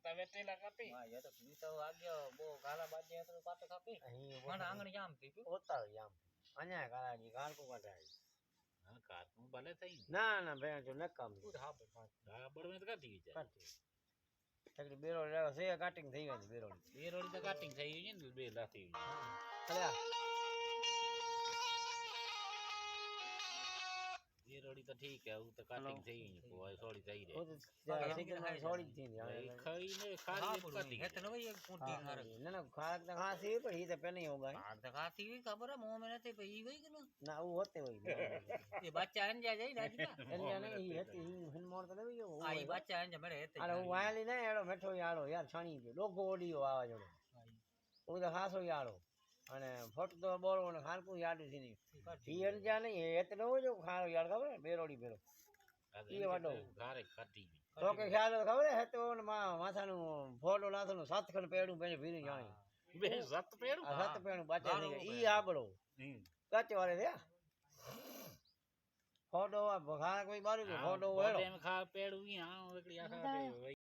तवे तेला कापी हां ये तो भी तो आ गयो बो गाला बाजे तो पाटे कापी मन आंगण जाम थी होता जाम अन्या काजी कार को काटाई हां कार को भले थई ना ना भे जो न काम हां बड़ में तो काटी जाए काटी तकरी बेरो लेवा से काटिंग થઈ ગઈ બેરોડી बेरोडी तो काटिंग થઈ ગઈ ને બે લાથી અલ્યા बेरोडी तो ठीक है वो तो काटिंग થઈ ગઈ કોઈ થોડી થઈ ઓ રે તો સિકન માં છોડી દી ખાઈ ને ખારી કાટી है तो न भाई एक पूरी मार ના ના ખાક તો ખાસી પણ ઈ તો પેને होगा हां तो खाती हुई खबर है मुंह में नहीं पई गई कि ना वो होते होई ये बच्चा अन जा जाई राजी का એટલે ને ઈ હતી ઈ હન મોર તો નવી જો आई बच्चा अन जा मेरे हेते અરે હું વાયલી ને એડો મેઠો યાળો યાર છાણી ગયો લોગો ઓડિયો આવા જોડે હું તો ખાસો યાળો અને ફોટો તો બોલો ને ખારકું યાદ છે ની ઈ અંજા નહીં એટલે જો ખારો યાર ખબર બેરોડી બેરો ઈ વાડો ઘારે કાટી ગઈ તો કે ખ્યાલ ખબર હે તો માથાનું ફોટો લાથનું સાતખણ પેડું પેને ભીરી જાણી બે સત પેડું આ સાત પેડું બાચે થઈ ગયા ઈ આબળો કચ વાળે થયા ફોટો ભગા કોઈ બારું ફોટો ફોટો એમ ખા પેડું ઈ આ એકડી આખા